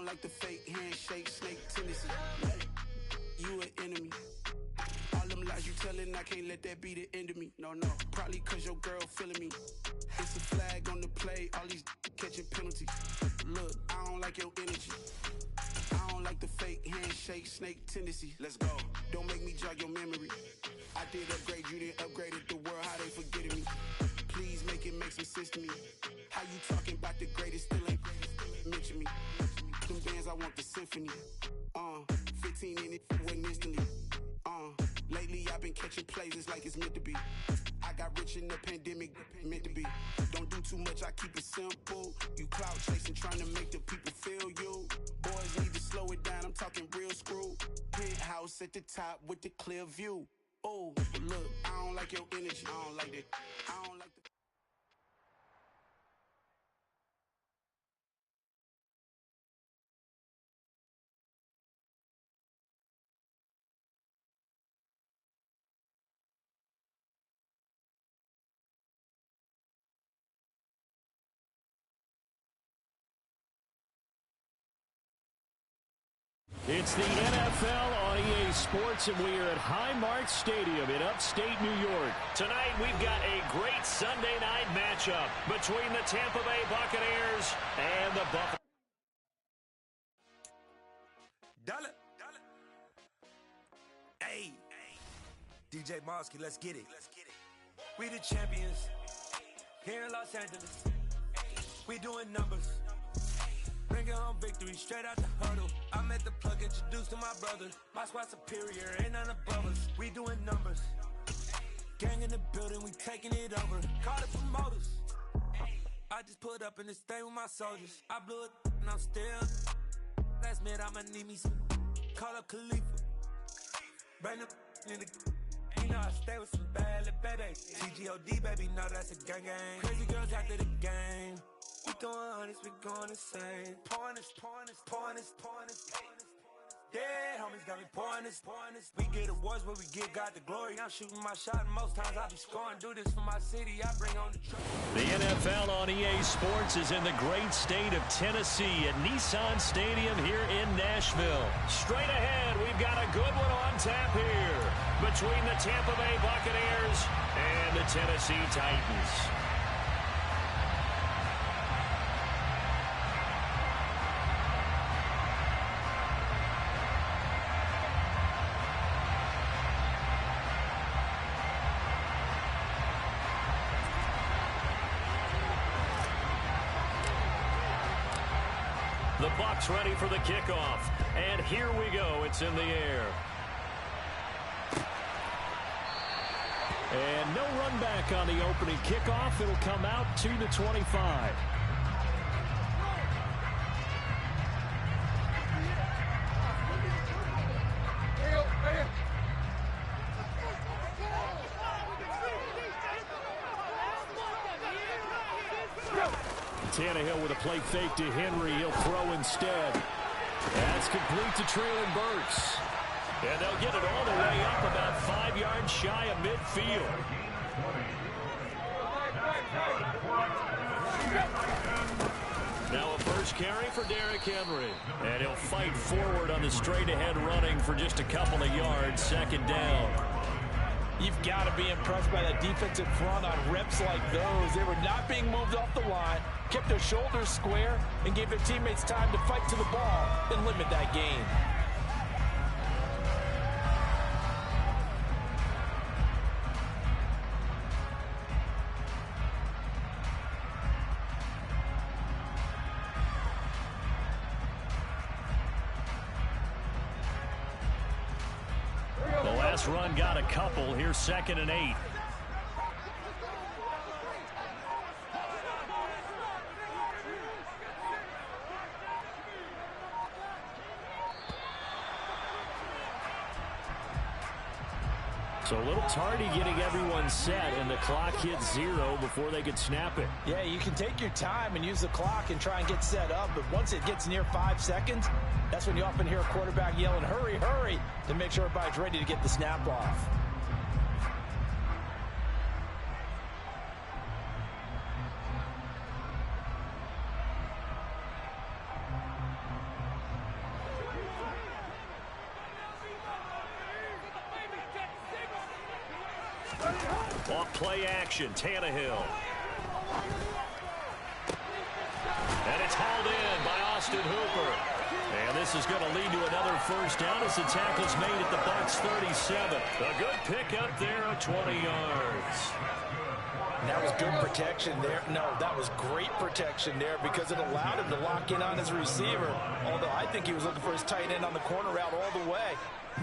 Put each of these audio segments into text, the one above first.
like the fake handshake, snake tendency. You an enemy. All them lies you telling, I can't let that be the end of me. No, probably cause your girl feeling me. It's a flag on the play, all these catching penalties. Look, I don't like your energy. I don't like the fake handshake, snake tendency. Let's go. Don't make me jog your memory. I did upgrade, you didn't upgrade it. The world, how they forgetting me. Please make it make some sense to me. How you talking about the greatest, still ain't mention me. Them bands, I want the symphony. 15 in it, went instantly. Lately I've been catching plays, it's like it's meant to be. I got rich in the pandemic, meant to be. Don't do too much, I keep it simple. You clout chasing, trying to make the people feel you. Boys need to slow it down, I'm talking real screw. Penthouse at the top with the clear view. Oh, look, I don't like your energy. I don't like that. I don't like the... It's the NFL on EA Sports, and we are at Highmark Stadium in upstate New York. Tonight, we've got a great Sunday night matchup between the Tampa Bay Buccaneers and the Buffalo. Dollar. Hey. DJ Mosky, let's get it. We the champions here in Los Angeles. We doing numbers. Bringing home victory straight out the huddle. I met the plug, introduced to my brother. My squad superior, ain't none above us. We doing numbers. Gang in the building, we taking it over. Call the promoters. I just put up in this thing with my soldiers. I blew it and I'm still. Last minute I'ma need me some. Call up Khalifa. Bring the in the. You know I stay with some bad little baby. TGOD baby, know that's a gang. Crazy girls after the game. We throwing hundreds, we going insane. Pouring this. Yeah, homies got me pouring this. We get awards where we give God the glory. I'm shooting my shot, and most times I be scoring. Do this for my city, I bring on the trophy. The NFL on EA Sports is in the great state of Tennessee at Nissan Stadium here in Nashville. Straight ahead, we've got a good one on tap here between the Tampa Bay Buccaneers and the Tennessee Titans. The Bucs ready for the kickoff. And here we go. It's in the air. And no run back on the opening kickoff. It'll come out to the 25. Tannehill with a play fake to Henry. He'll throw instead. That's complete to Treylon Burks. And they'll get it all the way up about 5 yards shy of midfield. Now a first carry for Derrick Henry. And he'll fight forward on the straight-ahead running for just a couple of yards. Second down. You've got to be impressed by that defensive front on reps like those. They were not being moved off the line, kept their shoulders square, and gave their teammates time to fight to the ball and limit that gain. Run got a couple. Here's 2nd and 8. So a little tardy getting everyone set, and the clock hits 0 before they could snap it. Yeah, you can take your time and use the clock and try and get set up, but once it gets near 5 seconds, that's when you often hear a quarterback yelling, hurry, hurry, to make sure everybody's ready to get the snap off. Off play action, Tannehill. And it's hauled in by Austin Hooper. And this is going to lead to another first down as the tackle's made at the Bucs 37. A good pickup there of 20 yards. That was good protection there. No, that was great protection there because it allowed him to lock in on his receiver. Although I think he was looking for his tight end on the corner route all the way.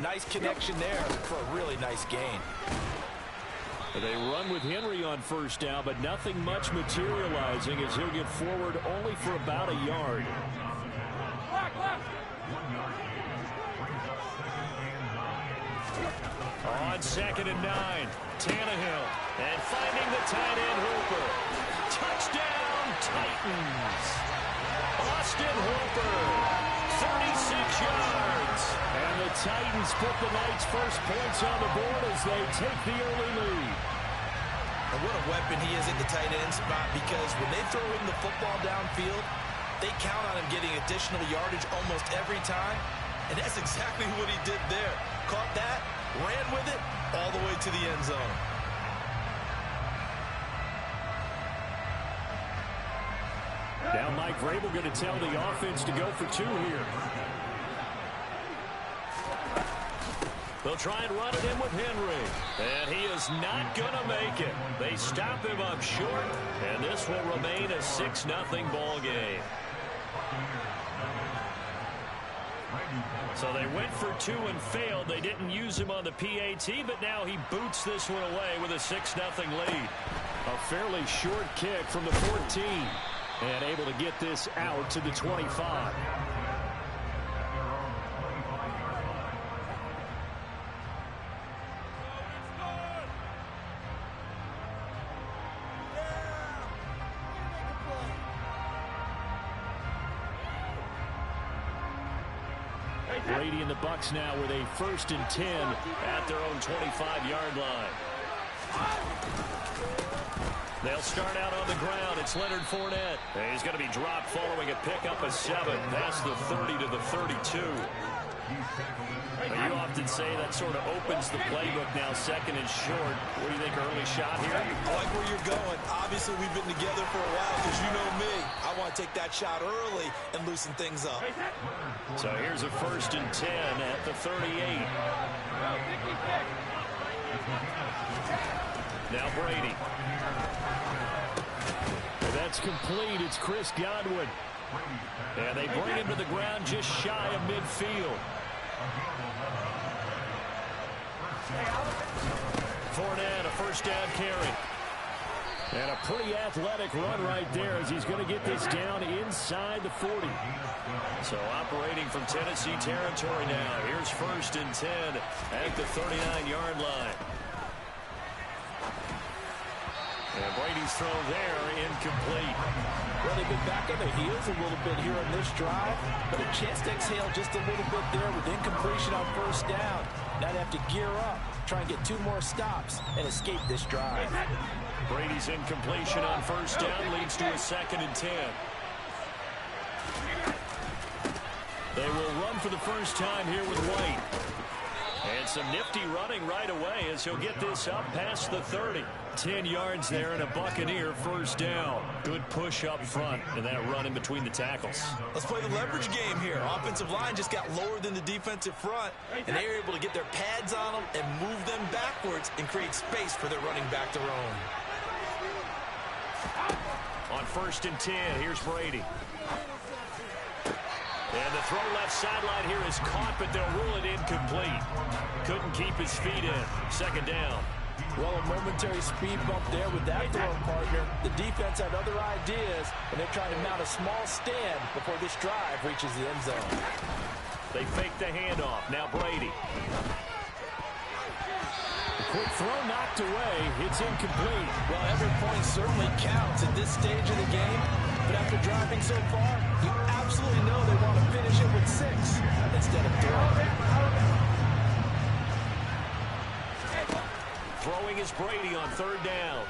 Nice connection there for a really nice gain. They run with Henry on first down, but nothing much materializing as he'll get forward only for about a yard. On 2nd and 9, Tannehill. And finding the tight end, Hooper. Touchdown, Titans. Austin Hooper, 36 yards. And the Titans put the Knights' first points on the board as they take the early lead. And what a weapon he is at the tight end spot, because when they throw him the football downfield, they count on him getting additional yardage almost every time. And that's exactly what he did there. Caught that, ran with it, all the way to the end zone. Now Mike Vrabel going to tell the offense to go for 2 here. They'll try and run it in with Henry. And he is not going to make it. They stop him up short, and this will remain a 6-0 ball game. So they went for 2 and failed. They didn't use him on the PAT, but now he boots this one away with a 6-0 lead. A fairly short kick from the 14. And able to get this out to the 25. Brady and the Bucs now with a 1st and 10 at their own 25-yard line. They'll start out on the ground. It's Leonard Fournette. And he's going to be dropped following a pickup of 7 past the 30 to the 32. You often say that sort of opens the playbook now, 2nd and short. What do you think, early shot here? I like where you're going. Obviously, we've been together for a while because you know me. I want to take that shot early and loosen things up. So here's a 1st and 10 at the 38. Now Brady. That's complete. It's Chris Godwin. And they bring him to the ground just shy of midfield. Fournette, a 1st down carry. And a pretty athletic run right there as he's going to get this down inside the 40. So operating from Tennessee territory now. Here's 1st and 10 at the 39-yard line. And Brady's throw there, incomplete. Well, they've been back on their heels a little bit here on this drive, but a chance to exhale just a little bit there with incompletion on 1st down. Now they have to gear up, try and get 2 more stops, and escape this drive. Brady's incompletion on 1st down leads to a 2nd and 10. They will run for the first time here with White. And some nifty running right away as he'll get this up past the 30. 10 yards there and a Buccaneer 1st down. Good push up front and that run in between the tackles. Let's play the leverage game here. Offensive line just got lower than the defensive front, and they were able to get their pads on them and move them backwards and create space for their running back to roam. On 1st and 10, here's Brady. And the throw left sideline here is caught, but they'll rule it incomplete. Couldn't keep his feet in. 2nd down. Well, a momentary speed bump there with that throw partner. The defense had other ideas, and they're trying to mount a small stand before this drive reaches the end zone. They fake the handoff. Now Brady. Quick throw knocked away. It's incomplete. Well, every point certainly counts at this stage of the game. But after driving so far, you absolutely know they want to finish it with 6 instead of 3. Throwing is Brady on 3rd down.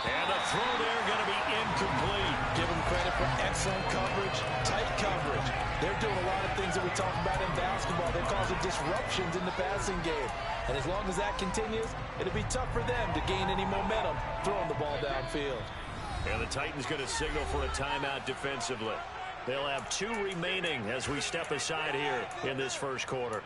And the throw there going to be incomplete. Give them credit for excellent coverage, tight coverage. They're doing a lot of things that we talk about in basketball. They're causing disruptions in the passing game. And as long as that continues, it'll be tough for them to gain any momentum throwing the ball downfield. And the Titans going to signal for a timeout defensively. They'll have 2 remaining as we step aside here in this first quarter.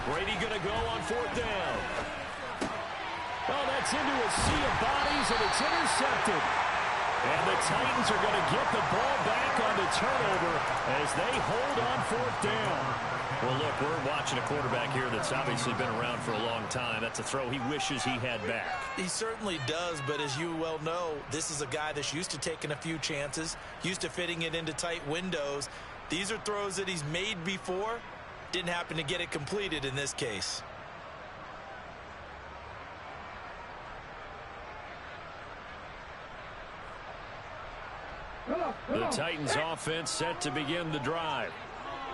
Brady going to go on 4th down. Oh, that's into a sea of bodies, and it's intercepted. And the Titans are going to get the ball back on the turnover as they hold on 4th down. Well, look, we're watching a quarterback here that's obviously been around for a long time. That's a throw he wishes he had back. He certainly does, but as you well know, this is a guy that's used to taking a few chances, used to fitting it into tight windows. These are throws that he's made before. Didn't happen to get it completed in this case. The Titans offense set to begin the drive.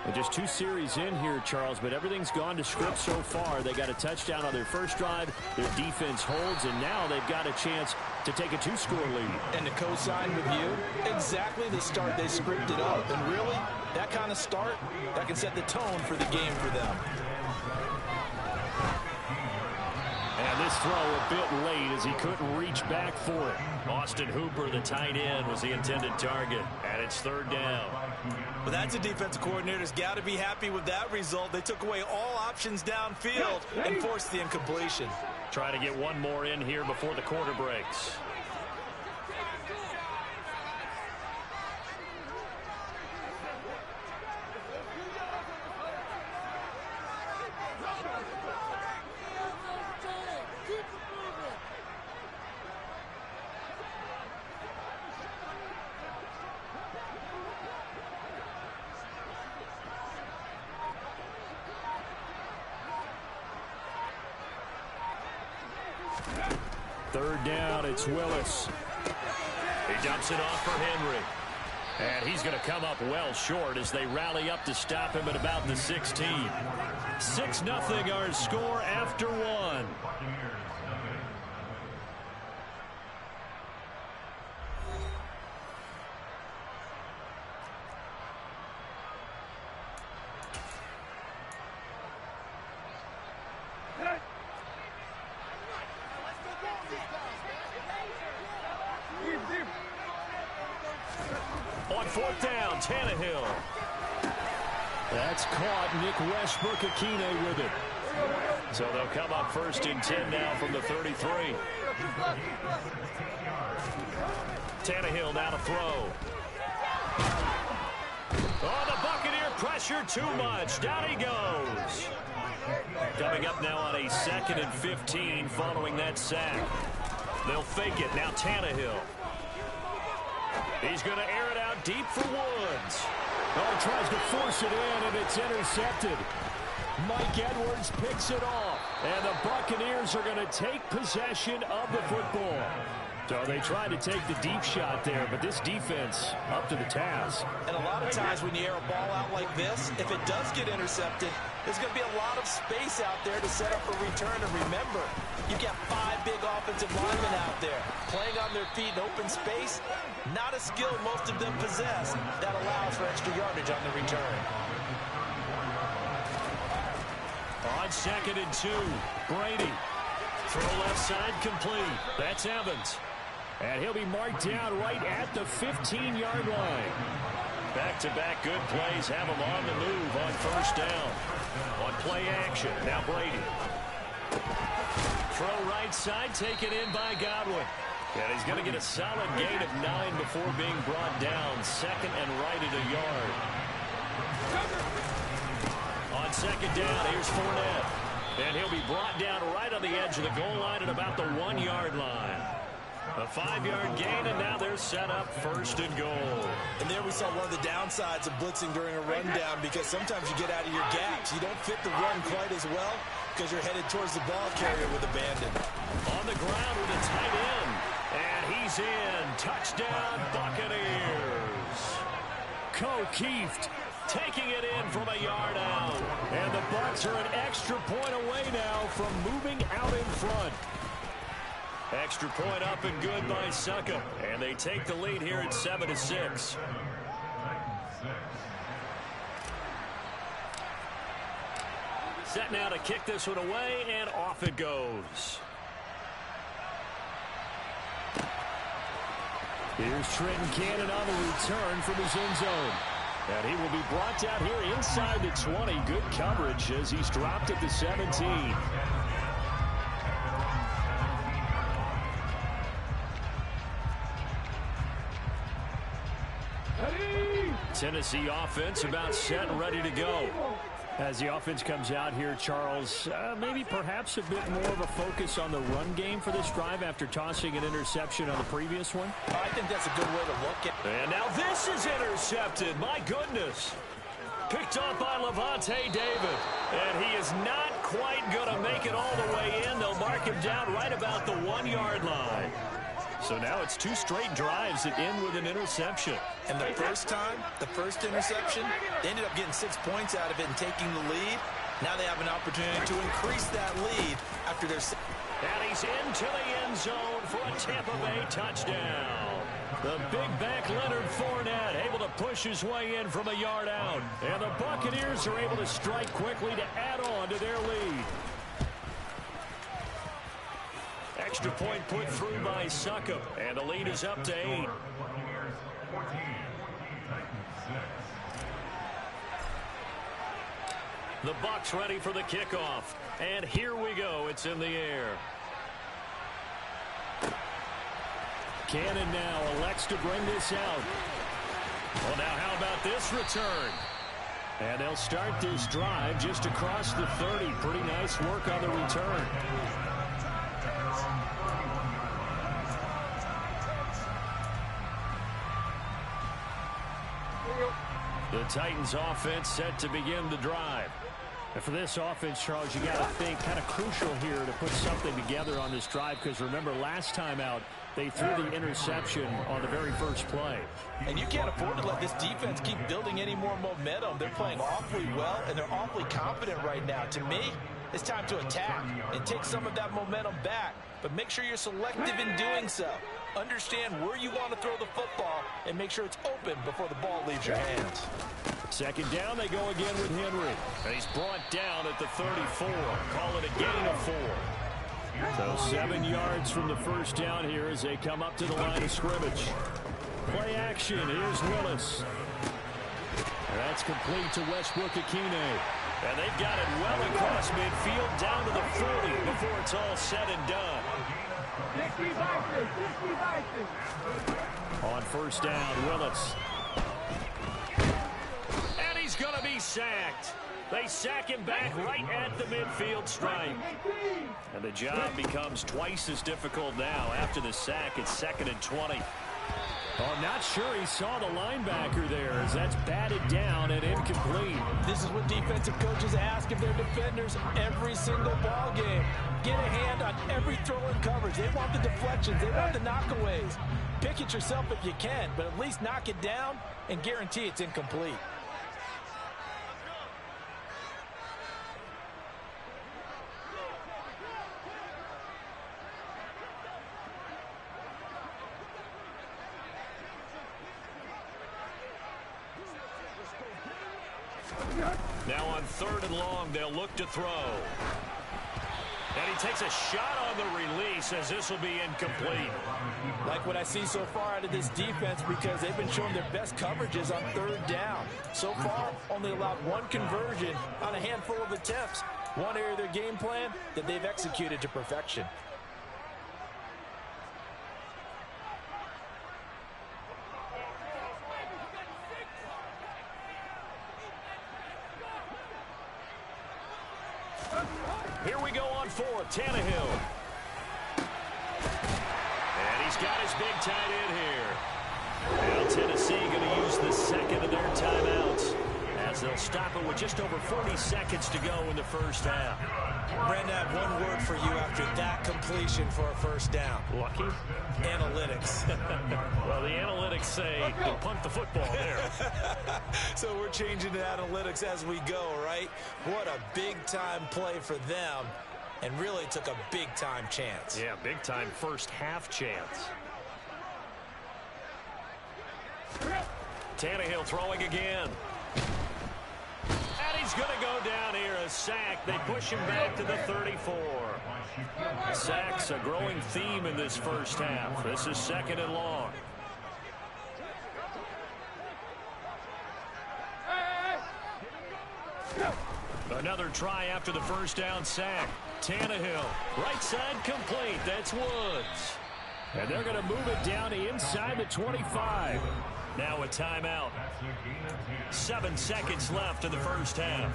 And just 2 series in here, Charles, but everything's gone to script so far. They got a touchdown on their first drive. Their defense holds, and now they've got a chance to take a 2-score lead. And to co-sign with you, exactly the start they scripted up. And really, that kind of start, that can set the tone for the game for them. And this throw a bit late as he couldn't reach back for it. Austin Hooper, the tight end, was the intended target. And it's 3rd down. Well, that's a defensive coordinator's got to be happy with that result. They took away all options downfield and forced the incompletion. Try to get one more in here before the quarter breaks. Third down, it's Willis. He dumps it off for Henry. And he's going to come up well short as they rally up to stop him at about the 16. 6-0 our score after 1. On 4th down, Tannehill. That's caught. Nick Westbrook-Akine with it. So they'll come up 1st and 10 now from the 33. Tannehill now to throw. Oh, the Buccaneer pressure too much. Down he goes. Coming up now on a 2nd and 15 following that sack. They'll fake it. Now Tannehill. He's going to air it out deep for Woods. Oh, tries to force it in, and it's intercepted. Mike Edwards picks it off, and the Buccaneers are going to take possession of the football. So they tried to take the deep shot there, but this defense up to the task. And a lot of times when you air a ball out like this, if it does get intercepted, there's going to be a lot of space out there to set up a return. And remember, you've got 5 big offensive linemen out there playing on their feet in open space. Not a skill most of them possess that allows for extra yardage on the return. On 2nd and 2, Brady. Throw left side complete. That's Evans. And he'll be marked down right at the 15-yard line. Back-to-back good plays have him on the move on 1st down. On play action, now Brady. Throw right side, taken in by Godwin. And he's going to get a solid gain of 9 before being brought down. 2nd and right at a yard. On 2nd down, here's Fournette. And he'll be brought down right on the edge of the goal line at about the 1-yard line. A 5-yard gain, and now they're set up 1st and goal. And there we saw one of the downsides of blitzing during a rundown, because sometimes you get out of your gaps. You don't fit the run quite as well because you're headed towards the ball carrier with abandon. On the ground with a tight end. And he's in. Touchdown, Buccaneers. Keeft taking it in from a yard out. And the Bucs are an extra point away now from moving out in front. Extra point up and good by Succop. And they take the lead here at 7-6. Set now to kick this one away, and off it goes. Here's Trenton Cannon on the return from his end zone. And he will be brought down here inside the 20. Good coverage as he's dropped at the 17. Tennessee offense about set and ready to go. As the offense comes out here, Charles, maybe perhaps a bit more of a focus on the run game for this drive after tossing an interception on the previous one? I think that's a good way to look at it. And now this is intercepted. My goodness. Picked up by Lavonte David. And he is not quite going to make it all the way in. They'll mark him down right about the 1-yard line. So now it's 2 straight drives that end with an interception. And the first time, the first interception, they ended up getting 6 points out of it and taking the lead. Now they have an opportunity to increase that lead after their... And he's into the end zone for a Tampa Bay touchdown. The big back Leonard Fournette able to push his way in from a yard out. And the Buccaneers are able to strike quickly to add on to their lead. Extra point put through by Succop, and the lead is up to 8. The Bucs ready for the kickoff, and here we go. It's in the air. Cannon now elects to bring this out. Well, now how about this return? And they'll start this drive just across the 30. Pretty nice work on the return. The Titans offense set to begin the drive. And for this offense, Charles, you got to think kind of crucial here to put something together on this drive, because remember last time out they threw the interception on the very first play. And you can't afford to let this defense keep building any more momentum. They're playing awfully well, and they're awfully confident right now. To me, it's time to attack and take some of that momentum back. But make sure you're selective in doing so. Understand where you want to throw the football and make sure it's open before the ball leaves your hands. Second down, they go again with Henry. And he's brought down at the 34. Call it a gain of 4. So 7 yards from the first down here as they come up to the line of scrimmage. Play action. Here's Willis. And that's complete to Westbrook-Ikhine. And they've got it well across midfield down to the 40 before it's all said and done. On first down, Willis. And he's going to be sacked. They sack him back right at the midfield stripe. And the job becomes twice as difficult now. After the sack, it's 2nd and 20. Oh, I'm not sure he saw the linebacker there as that's batted down and incomplete. This is what defensive coaches ask of their defenders every single ball game. Get a hand on every throw in coverage. They want the deflections. They want the knockaways. Pick it yourself if you can, but at least knock it down and guarantee it's incomplete. Now on 3rd and long, they'll look to throw. And he takes a shot on the release as this will be incomplete. Like what I see so far out of this defense, because they've been showing their best coverages on 3rd down. So far, only allowed 1 conversion on a handful of attempts. One area of their game plan that they've executed to perfection. Here we go on 4th, Tannehill. And he's got his big tight end here. Now Tennessee going to use the 2nd of their timeouts as they'll stop it with just over 40 seconds to go in the first half. Brandon, I have one word for you after that completion for a first down. Lucky? Analytics. Well, the analytics say to punt the football there. So we're changing to analytics as we go, right? What a big-time play for them, and really took a big-time chance. Yeah, big-time first half chance. Tannehill throwing again. And he's going to go down here, a sack. They push him back to the 34. Sacks a growing theme in this first half. This is 2nd and long. Another try after the first down sack. Tannehill, right side complete. That's Woods. And they're going to move it down to inside the 25. Now a timeout. 7 seconds left in the first half.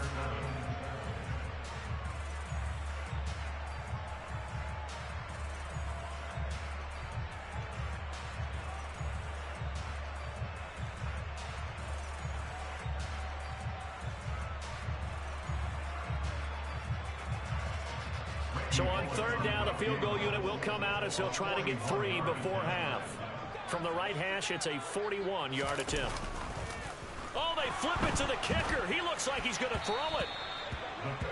So on 3rd down, the field goal unit will come out as they'll try to get 3 before half. From the right hash, it's a 41-yard attempt. Oh, they flip it to the kicker. He looks like he's going to throw it.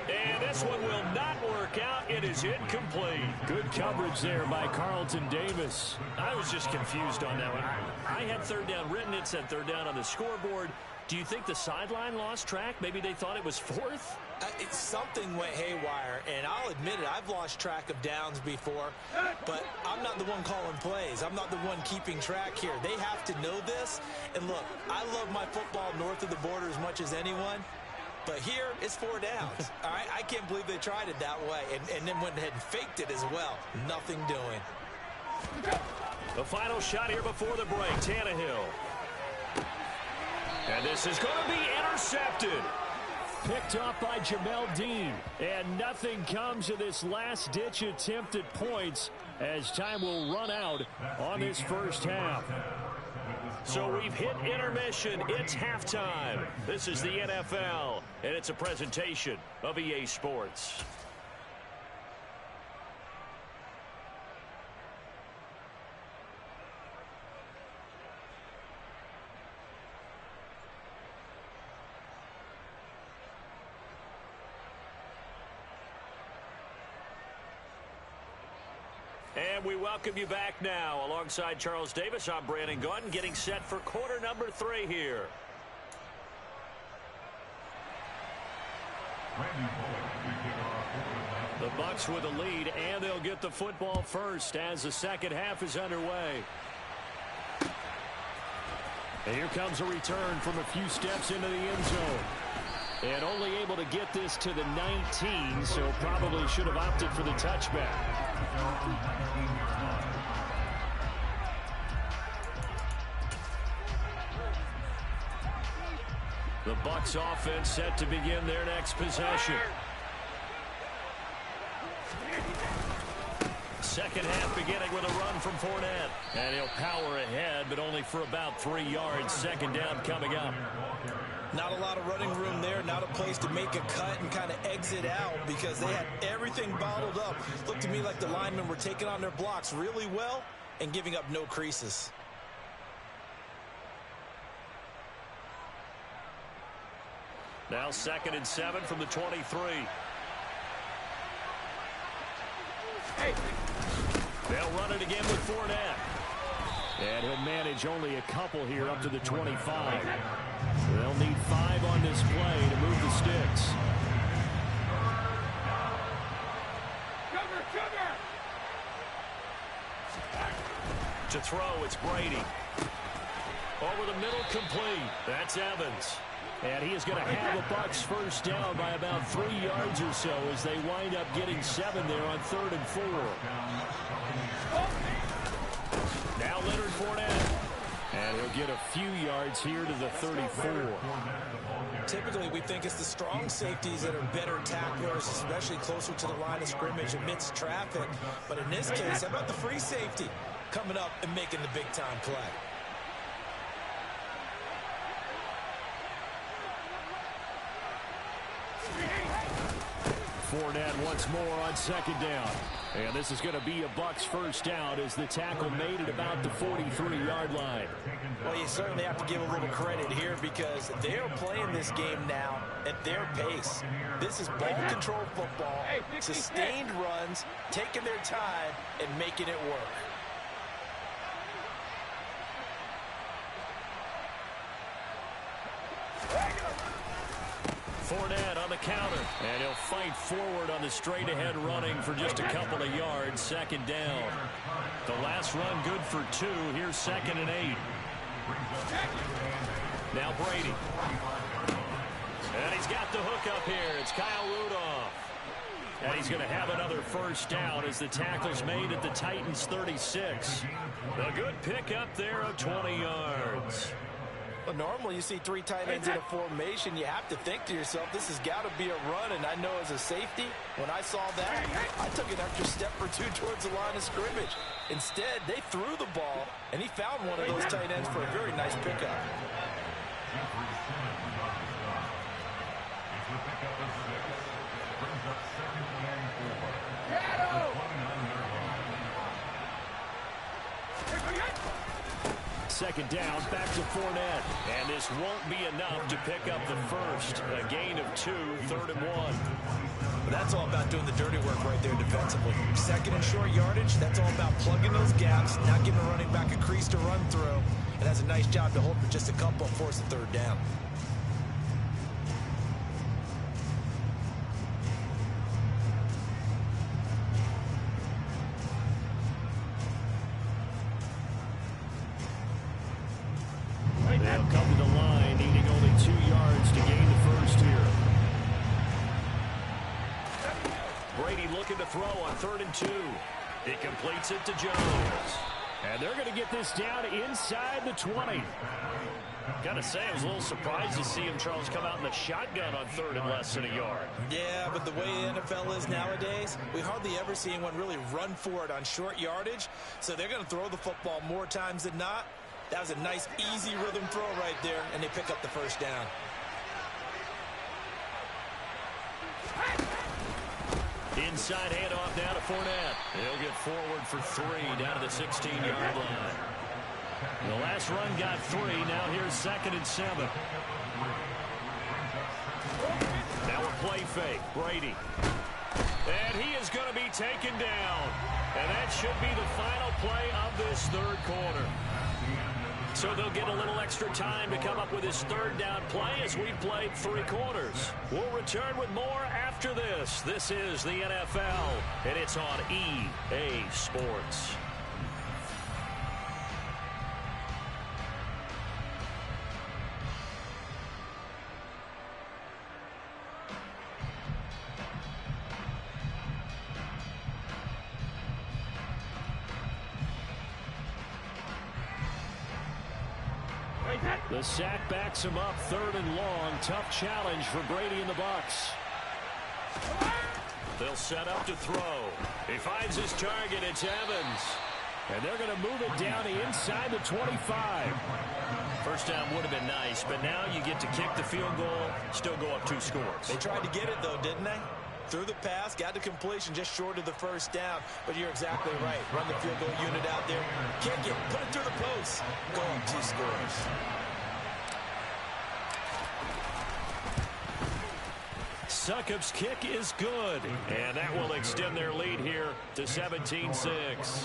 And this one will not work out. It is incomplete. Good coverage there by Carlton Davis. I was just confused on that one. I had 3rd down written. It said 3rd down on the scoreboard. Do you think the sideline lost track? Maybe they thought it was 4th? Something went haywire, and I'll admit it, I've lost track of downs before, but I'm not the one calling plays. I'm not the one keeping track here. They have to know this, and look, I love my football north of the border as much as anyone, but here it's 4 downs. All right, I can't believe they tried it that way, and then went ahead and faked it as well. Nothing doing. The final shot here before the break, Tannehill. And this is going to be intercepted. Picked up by Jamel Dean. And nothing comes of this last-ditch attempt at points as time will run out on this first half. So we've hit intermission. It's halftime. This is the NFL, and it's a presentation of EA Sports. And we welcome you back now. Alongside Charles Davis, I'm Brandon Gaudin, getting set for quarter number 3 here. The Bucs with a lead, and they'll get the football first as the second half is underway. And here comes a return from a few steps into the end zone. And only able to get this to the 19, so probably should have opted for the touchback. The Bucs offense set to begin their next possession. Second half beginning with a run from Fournette. And he'll power ahead, but only for about 3 yards. Second down coming up. Not a lot of running room there, not a place to make a cut and kind of exit out because they had everything bottled up. Looked to me like the linemen were taking on their blocks really well and giving up no creases. Now 2nd and 7 from the 23. They'll run it again with Fournette. And he'll manage only a couple here up to the 25. They'll need 5 on this play to move the sticks. To throw, it's Brady. Over the middle, complete. That's Evans. And he is going to have the Bucs first down by about 3 yards or so as they wind up getting 7 there on 3rd and 4. Now Leonard Fournette. And he'll get a few yards here to the 34. Typically, we think it's the strong safeties that are better tacklers, especially closer to the line of scrimmage amidst traffic. But in this case, how about the free safety coming up and making the big-time play? Fournette once more on second down. And this is going to be a Bucs first down as the tackle made it about the 43-yard line. Well, you certainly have to give a little credit here because they're playing this game now at their pace. This is ball control football, sustained runs, taking their time, and making it work. Fournette on the counter, and he'll fight forward on the straight-ahead running for just a couple of yards. Second down. The last run good for 2. Here's 2nd and 8. Now Brady. And he's got the hook up here. It's Kyle Rudolph. And he's going to have another first down as the tackle's made at the Titans' 36. A good pickup there of 20 yards. Well, normally you see 3 tight ends in a formation. You have to think to yourself, this has got to be a run. And I know as a safety, when I saw that, I took an extra step or 2 towards the line of scrimmage. Instead, they threw the ball, and he found one of those tight ends for a very nice pickup. Second down, back to Fournette. And this won't be enough to pick up the first. A gain of 2, 3rd and 1. Well, that's all about doing the dirty work right there defensively. Second and short yardage, that's all about plugging those gaps, not giving a running back a crease to run through. And that's a nice job to hold for just a couple and force the 3rd down. They'll come to the line, needing only 2 yards to gain the first here. Brady looking to throw on 3rd and 2. He completes it to Jones. And they're going to get this down inside the 20. Gotta say, I was a little surprised to see him, Charles, come out in the shotgun on 3rd and less than a yard. Yeah, but the way the NFL is nowadays, we hardly ever see anyone really run for it on short yardage. So they're going to throw the football more times than not. That was a nice, easy rhythm throw right there, and they pick up the first down. Inside handoff now to Fournette. He'll get forward for 3 down to the 16-yard line. The last run got 3. Now here's 2nd and 7. Now a play fake. Brady. And he is going to be taken down. And that should be the final play of this 3rd quarter. So they'll get a little extra time to come up with his 3rd down play as we've played 3 quarters. We'll return with more after this. This is the NFL, and it's on EA Sports. The sack backs him up, 3rd and long. Tough challenge for Brady and the Bucs. They'll set up to throw. He finds his target. It's Evans. And they're going to move it down inside the 25. First down would have been nice, but now you get to kick the field goal, still go up 2 scores. They tried to get it, though, didn't they? Threw the pass, got the completion just short of the first down. But you're exactly right. Run the field goal unit out there. Kick it. Put it through the post. Go up 2 scores. Succop's kick is good, and that will extend their lead here to 17-6.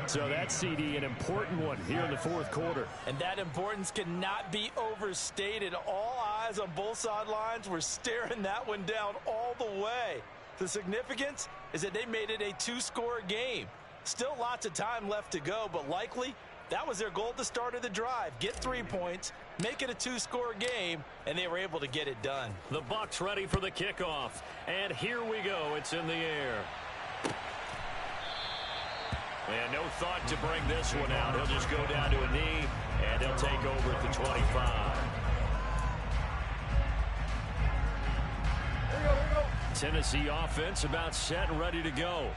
So that's, CD, an important one here in the 4th quarter. And that importance cannot be overstated. All eyes on both sidelines were staring that one down all the way. The significance is that they made it a 2-score game. Still lots of time left to go, but likely that was their goal at the start of the drive. Get 3 points, make it a 2-score game, and they were able to get it done. The Bucs ready for the kickoff. And here we go. It's in the air. And no thought to bring this one out. He'll just go down to a knee, and he'll take over at the 25. Tennessee offense about set and ready to go.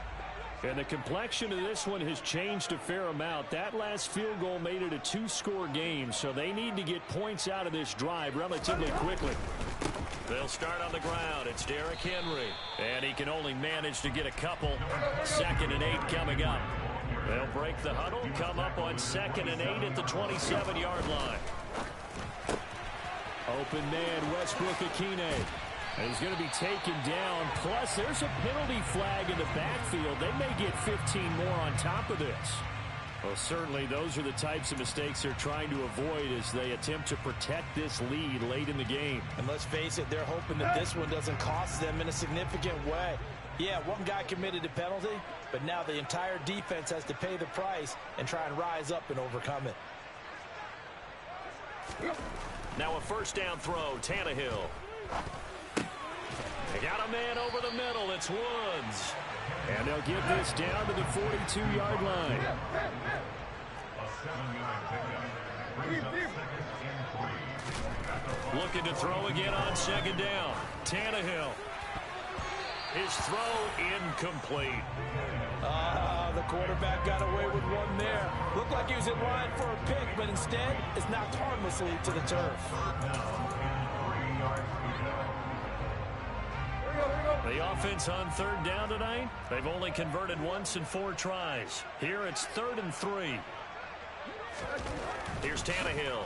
And the complexion of this one has changed a fair amount. That last field goal made it a 2-score game, so they need to get points out of this drive relatively quickly. They'll start on the ground. It's Derrick Henry. And he can only manage to get a couple. 2nd and 8 coming up. They'll break the huddle, come up on 2nd and 8 at the 27-yard line. Open man, Westbrook-Ikhine. He's going to be taken down. Plus, there's a penalty flag in the backfield. They may get 15 more on top of this. Well, certainly those are the types of mistakes they're trying to avoid as they attempt to protect this lead late in the game. And let's face it, they're hoping that this one doesn't cost them in a significant way. Yeah, one guy committed a penalty, but now the entire defense has to pay the price and try and rise up and overcome it. Now a first down throw, Tannehill. They got a man over the middle. It's Woods. And they'll get this down to the 42-yard line. Looking to throw again on 2nd down. Tannehill. His throw incomplete. The quarterback got away with one there. Looked like he was in line for a pick, but instead is knocked harmlessly to the turf. The offense on 3rd down tonight, they've only converted once in 4 tries. Here it's 3rd and 3. Here's Tannehill.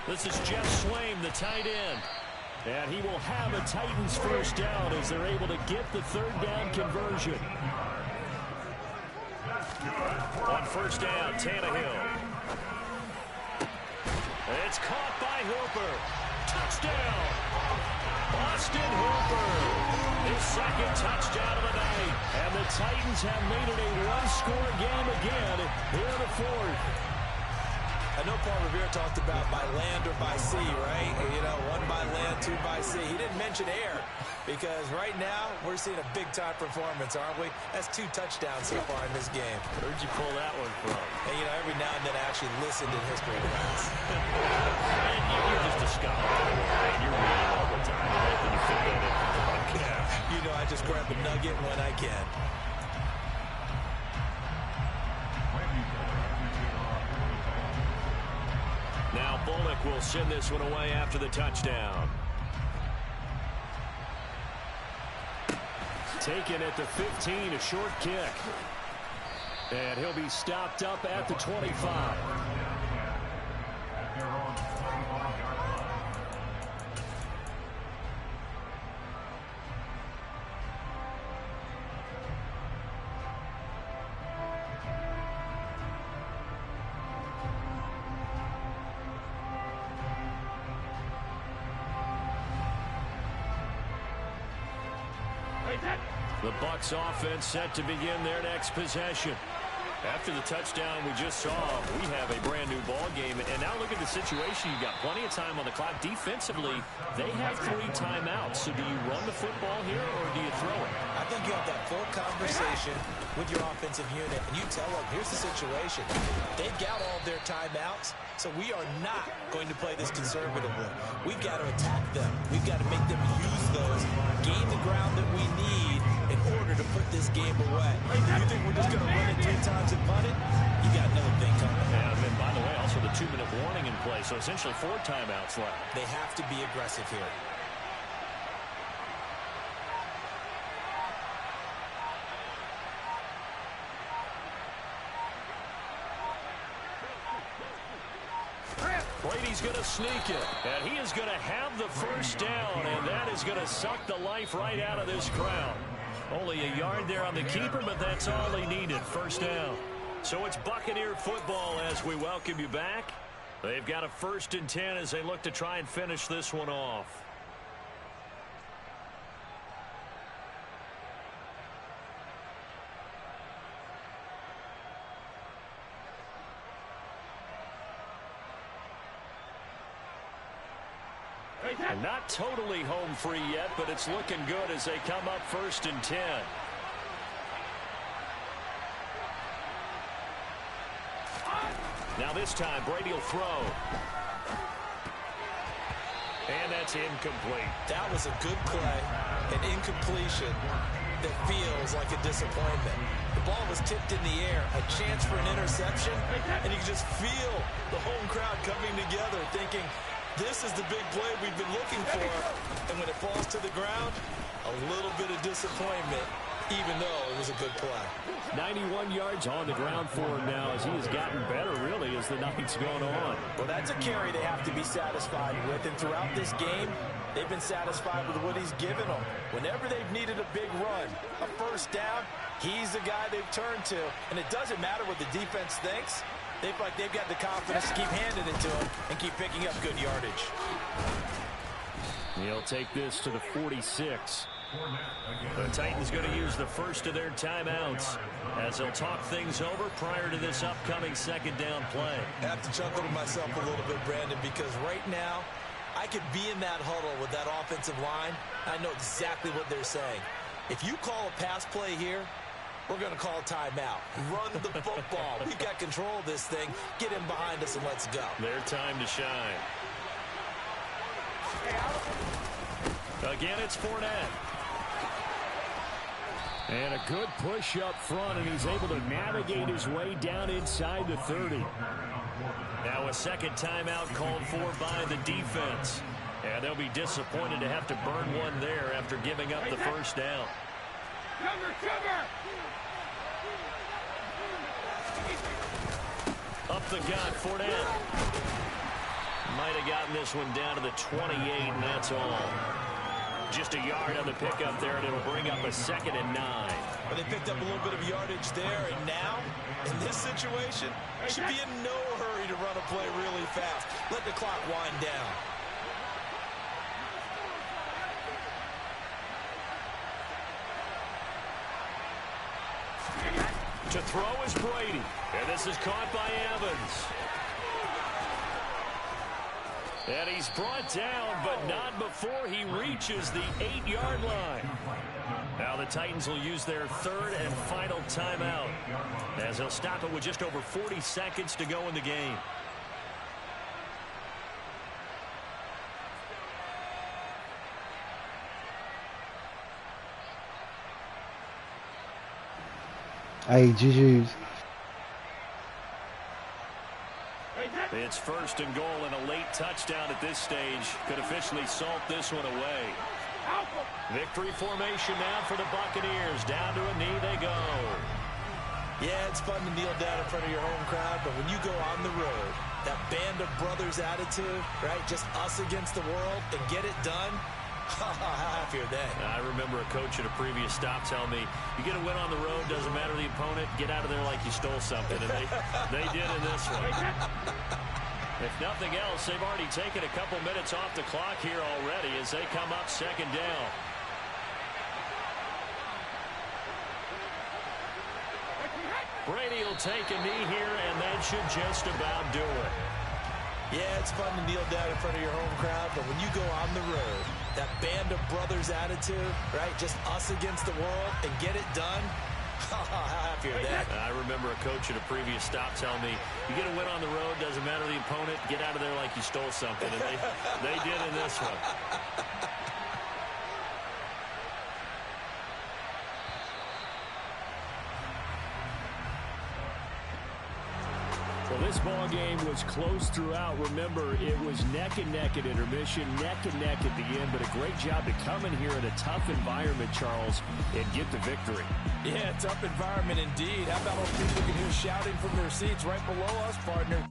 This is Jeff Swaim, the tight end. And he will have a Titans first down as they're able to get the 3rd down conversion. On 1st down, Tannehill. It's caught by Hooper. Touchdown! Austin Hooper, his 2nd touchdown of the night. And the Titans have made it a one-score game again here in the 4th. I know Paul Revere talked about by land or by sea, right? You know, 1 by land, 2 by sea. He didn't mention air because right now we're seeing a big-time performance, aren't we? That's 2 touchdowns so far in this game. Where'd you pull that one from? And, you know, every now and then I actually listen to history class. And you're just a scholar. You're reading all the time. You fit that in the podcast. You know, I just grab a nugget when I can. Now Bullock will send this one away after the touchdown. Taken at the 15, a short kick. And he'll be stopped up at the 25. The Bucs offense set to begin their next possession. After the touchdown we just saw, we have a brand new ball game. And now look at the situation. You've got plenty of time on the clock. Defensively, they have 3 timeouts. So do you run the football here or do you throw it? I think you have that full conversation with your offensive unit, and you tell them, here's the situation. They've got all their timeouts, so we are not going to play this conservatively. We've got to attack them. We've got to make them use those, gain the ground that we need in order to put this game away. You think we're just going to run it 3 times and punt it? You got another thing coming. And then, by the way, also the 2-minute warning in play, so essentially 4 timeouts left. They have to be aggressive here. Brady's going to sneak it, and he is going to have the first down, and that is going to suck the life right out of this crowd. Only a yard there on the keeper, but that's all he needed, first down. So it's Buccaneer football as we welcome you back. They've got a 1st and 10 as they look to try and finish this one off. And not totally home free yet, but it's looking good as they come up 1st and 10. Now this time, Brady will throw. And that's incomplete. That was a good play, an incompletion that feels like a disappointment. The ball was tipped in the air, a chance for an interception, and you can just feel the home crowd coming together thinking, This is the big play we've been looking for. And when it falls to the ground, a little bit of disappointment, even though it was a good play. 91 yards on the ground for him now as he has gotten better, really, as the night's gone on. Well, that's a carry they have to be satisfied with. And throughout this game, they've been satisfied with what he's given them. Whenever they've needed a big run, a first down, he's the guy they've turned to. And it doesn't matter what the defense thinks. They feel like they've got the confidence to keep handing it to him and keep picking up good yardage. He'll take this to the 46. The Titans going to use the first of their timeouts as they'll talk things over prior to this upcoming second down play. I have to chuckle to myself a little bit, Brandon, because right now I could be in that huddle with that offensive line. I know exactly what they're saying. If you call a pass play here, we're going to call a timeout. Run the football. We've got control of this thing. Get him behind us and let's go. Their time to shine. Again, it's Fournette. And a good push up front, and he's able to navigate his way down inside the 30. Now a second timeout called for by the defense. And they'll be disappointed to have to burn one there after giving up the first down. Up the gut, Fournette. Might have gotten this one down to the 28, and that's all. Just a yard on the pickup there, and it'll bring up a 2nd and 9. Well, they picked up a little bit of yardage there, and now, in this situation, should be in no hurry to run a play really fast. Let the clock wind down. To throw is Brady, and this is caught by Evans. And he's brought down, but not before he reaches the 8-yard line. Now the Titans will use their third and final timeout, as they'll stop it with just over 40 seconds to go in the game. Hey, GG's. It's 1st and goal, and a late touchdown at this stage could officially salt this one away. Victory formation now for the Buccaneers. Down to a knee they go. Yeah, it's fun to kneel down in front of your home crowd, but when you go on the road, that band of brothers attitude, right, just us against the world, and get it done, how happy are they? I remember a coach at a previous stop telling me, you get a win on the road, doesn't matter the opponent, get out of there like you stole something. And they did in this one. If nothing else, they've already taken a couple minutes off the clock here already as they come up 2nd down. Brady will take a knee here, and that should just about do it. Yeah, it's fun to kneel down in front of your home crowd, but when you go on the road, that band of brothers attitude, right, just us against the world, and get it done, how happy are they? I remember a coach at a previous stop telling me, you get a win on the road, doesn't matter the opponent, get out of there like you stole something. And they did in this one. Well, this ball game was close throughout. Remember, it was neck and neck at intermission, neck and neck at the end, but a great job to come in here in a tough environment, Charles, and get the victory. Yeah, tough environment indeed. How about all the people can hear shouting from their seats right below us, partner?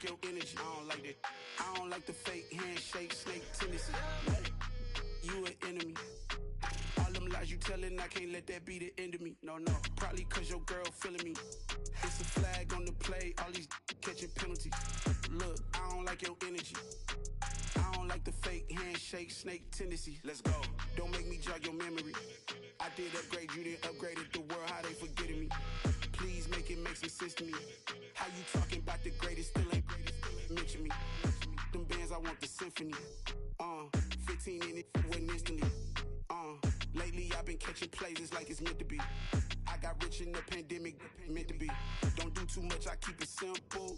Your energy, I don't like that. I don't like the fake handshake, snake tendency. You an enemy. All them lies you telling, I can't let that be the end of me. No, probably cause your girl feeling me. It's a flag on the play, all these catching penalties. Look, I don't like your energy. I don't like the fake handshake, snake tendency. Let's go. Don't make me jog your memory. I did upgrade, you didn't upgrade it. The world, how they forgetting me. Please make it make some sense to me. How you talking about the greatest, still ain't greatest, mention me. Them bands, I want the symphony. 15 in it, went instantly. Lately I've been catching plays, it's like it's meant to be. I got rich in the pandemic, meant to be. Don't do too much, I keep it simple.